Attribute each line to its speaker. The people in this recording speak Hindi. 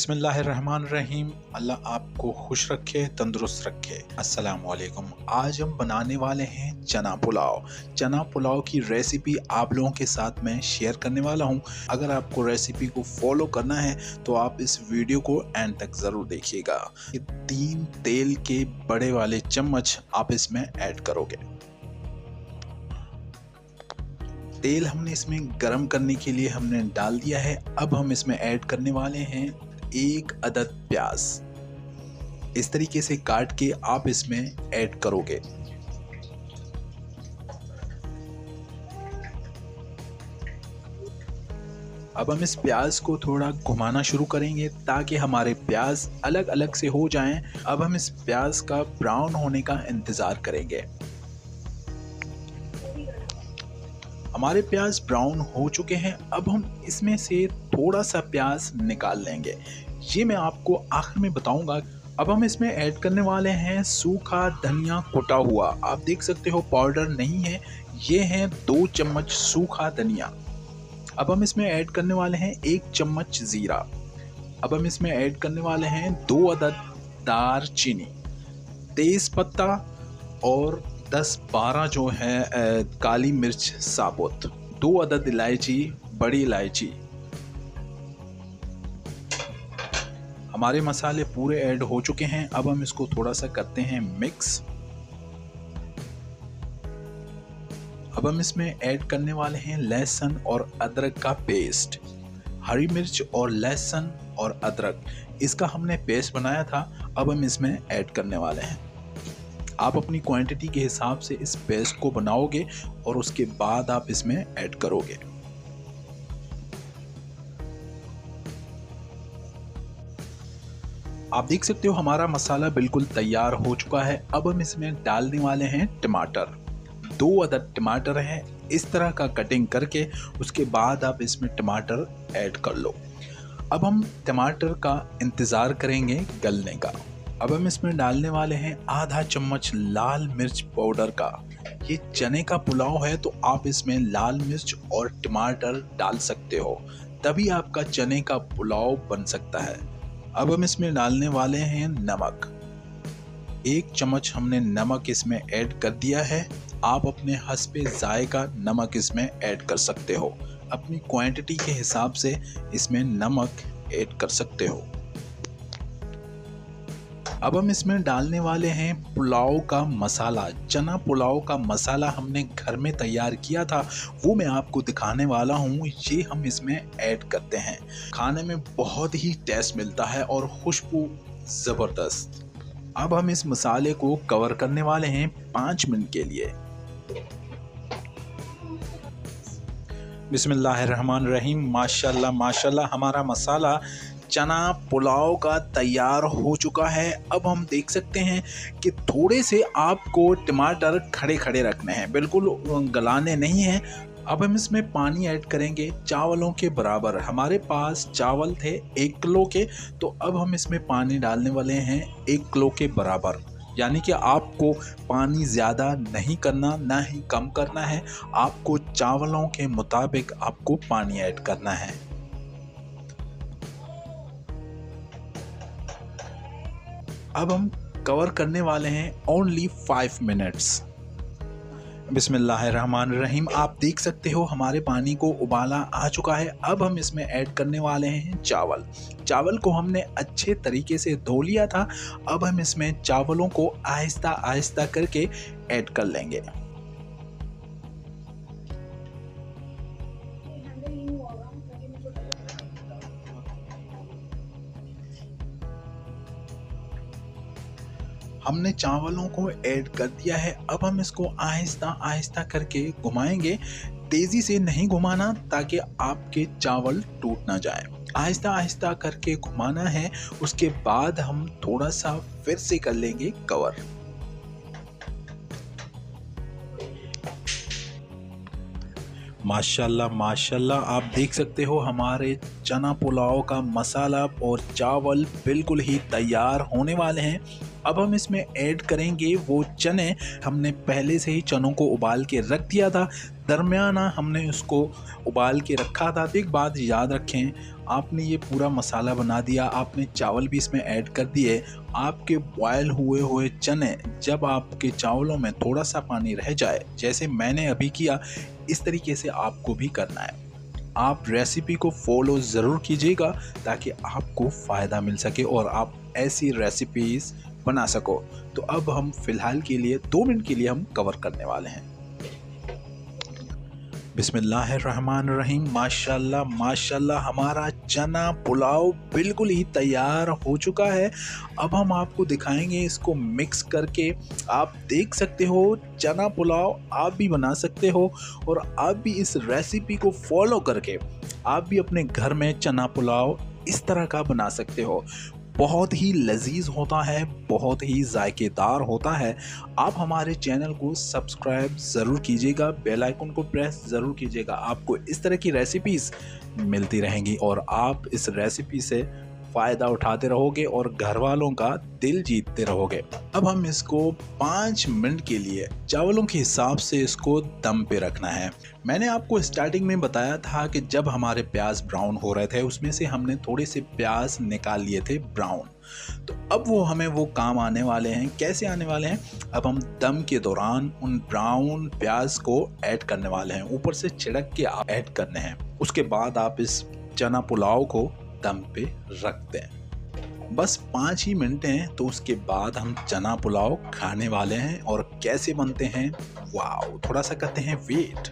Speaker 1: बिस्मिल्लाहिर्रहमानिर्रहीम। अल्लाह आपको खुश रखे, तंदुरुस्त रखे। अस्सलाम वालेकुम। आज हम बनाने वाले हैं चना पुलाव। चना पुलाव की रेसिपी आप लोगों के साथ मैं शेयर करने वाला हूं। अगर आपको रेसिपी को फॉलो करना है तो आप इस वीडियो को एंड तक ज़रूर देखिएगा। ये 3 तेल के बड़े वाले चम्मच आप इसमें ऐड करोगे। तेल हमने इसमें गरम करने के लिए हमने डाल दिया है। अब हम इसमें ऐड करने वाले हैं 1 अदद प्याज। इस तरीके से काट के आप इसमें ऐड करोगे। अब हम इस प्याज को थोड़ा घुमाना शुरू करेंगे ताकि हमारे प्याज अलग अलग से हो जाएं। अब हम इस प्याज का ब्राउन होने का इंतज़ार करेंगे। हमारे प्याज ब्राउन हो चुके हैं। अब हम इसमें से थोड़ा सा प्याज निकाल लेंगे। ये मैं आपको आखिर में बताऊंगा। अब हम इसमें ऐड करने वाले हैं सूखा धनिया कुटा हुआ। आप देख सकते हो पाउडर नहीं है, ये है 2 चम्मच सूखा धनिया। अब हम इसमें ऐड करने वाले हैं 1 चम्मच ज़ीरा। अब हम इसमें ऐड करने वाले हैं 2 अदद दालचीनी, तेज पत्ता और 10-12 जो है काली मिर्च साबुत, 2 अदद इलायची, बड़ी इलायची। हमारे मसाले पूरे ऐड हो चुके हैं। अब हम इसको थोड़ा सा करते हैं मिक्स। अब हम इसमें ऐड करने वाले हैं लहसुन और अदरक का पेस्ट। हरी मिर्च और लहसुन और अदरक, इसका हमने पेस्ट बनाया था। अब हम इसमें ऐड करने वाले हैं। आप अपनी क्वांटिटी के हिसाब से इस पेस्ट को बनाओगे और उसके बाद आप इसमें ऐड करोगे। आप देख सकते हो हमारा मसाला बिल्कुल तैयार हो चुका है। अब हम इसमें डालने वाले हैं टमाटर। 2 अदद टमाटर हैं, इस तरह का कटिंग करके उसके बाद आप इसमें टमाटर ऐड कर लो। अब हम टमाटर का इंतज़ार करेंगे गलने का। अब हम इसमें डालने वाले हैं आधा चम्मच लाल मिर्च पाउडर का। ये चने का पुलाव है तो आप इसमें लाल मिर्च और टमाटर डाल सकते हो, तभी आपका चने का पुलाव बन सकता है। अब हम इसमें डालने वाले हैं नमक। 1 चम्मच हमने नमक इसमें ऐड कर दिया है। आप अपने हस्बे जायका नमक इसमें ऐड कर सकते हो। अपनी क्वांटिटी के हिसाब से इसमें नमक ऐड कर सकते हो। अब हम इसमें डालने वाले हैं पुलाव का मसाला। चना पुलाव का मसाला हमने घर में तैयार किया था, वो मैं आपको दिखाने वाला हूँ। ये हम इसमें ऐड करते हैं। खाने में बहुत ही टेस्ट मिलता है और खुशबू ज़बरदस्त। अब हम इस मसाले को कवर करने वाले हैं 5 मिनट के लिए। बिस्मिल्लाहिर्रहमानिर्रहीम। माशाल्लाह माशाल्लाह, हमारा मसाला चना पुलाव का तैयार हो चुका है। अब हम देख सकते हैं कि थोड़े से आपको टमाटर खड़े खड़े रखने हैं, बिल्कुल गलाने नहीं हैं। अब हम इसमें पानी ऐड करेंगे चावलों के बराबर। हमारे पास चावल थे 1 किलो के, तो अब हम इसमें पानी डालने वाले हैं 1 किलो के बराबर। यानी कि आपको पानी ज़्यादा नहीं करना, ना ही कम करना है। आपको चावलों के मुताबिक आपको पानी ऐड करना है। अब हम कवर करने वाले हैं ओनली 5 मिनट्स। बिस्मिल्लाहिर्रहमानिर्रहीम। आप देख सकते हो हमारे पानी को उबाला आ चुका है। अब हम इसमें ऐड करने वाले हैं चावल। चावल को हमने अच्छे तरीके से धो लिया था। अब हम इसमें चावलों को आहिस्ता आहिस्ता करके ऐड कर लेंगे। हमने चावलों को ऐड कर दिया है। अब हम इसको आहिस्ता आहिस्ता करके घुमाएंगे। तेज़ी से नहीं घुमाना ताकि आपके चावल टूट ना जाए। आहिस्ता आहिस्ता करके घुमाना है। उसके बाद हम थोड़ा सा फिर से कर लेंगे कवर। माशाल्लाह माशाल्लाह, आप देख सकते हो हमारे चना पुलाव का मसाला और चावल बिल्कुल ही तैयार होने वाले हैं। अब हम इसमें ऐड करेंगे वो चने। हमने पहले से ही चनों को उबाल के रख दिया था, दरमियाना हमने उसको उबाल के रखा था। एक बात याद रखें, आपने ये पूरा मसाला बना दिया, आपने चावल भी इसमें ऐड कर दिए। आपके बॉयल हुए हुए चने, जब आपके चावलों में थोड़ा सा पानी रह जाए, जैसे मैंने अभी किया, इस तरीके से आपको भी करना है। आप रेसिपी को फॉलो ज़रूर कीजिएगा ताकि आपको फ़ायदा मिल सके और आप ऐसी रेसिपीज़ बना सको। तो अब हम फ़िलहाल के लिए 2 मिनट के लिए हम कवर करने वाले हैं। बिस्मिल्लाहिर्रहमानिर्रहीम। माशाल्लाह माशाल्लाह, हमारा चना पुलाव बिल्कुल ही तैयार हो चुका है। अब हम आपको दिखाएंगे इसको मिक्स करके। आप देख सकते हो, चना पुलाव आप भी बना सकते हो और आप भी इस रेसिपी को फॉलो करके आप भी अपने घर में चना पुलाव इस तरह का बना सकते हो। बहुत ही लजीज होता है, बहुत ही जायकेदार होता है। आप हमारे चैनल को सब्सक्राइब ज़रूर कीजिएगा, बेल आइकन को प्रेस ज़रूर कीजिएगा। आपको इस तरह की रेसिपीज़ मिलती रहेंगी और आप इस रेसिपी से फ़ायदा उठाते रहोगे और घर वालों का दिल जीतते रहोगे। अब हम इसको 5 मिनट के लिए चावलों के हिसाब से इसको दम पे रखना है। मैंने आपको स्टार्टिंग में बताया था कि जब हमारे प्याज ब्राउन हो रहे थे, उसमें से हमने थोड़े से प्याज निकाल लिए थे ब्राउन। तो अब वो हमें वो काम आने वाले हैं। कैसे आने वाले हैं? अब हम दम के दौरान उन ब्राउन प्याज को ऐड करने वाले हैं, ऊपर से छिड़क के आप ऐड करने हैं। उसके बाद आप इस चना पुलाव को दम पे रख दें। बस 5 ही मिनट हैं, तो उसके बाद हम चना पुलाव खाने वाले हैं। और कैसे बनते हैं, वाओ, थोड़ा सा करते हैं वेट।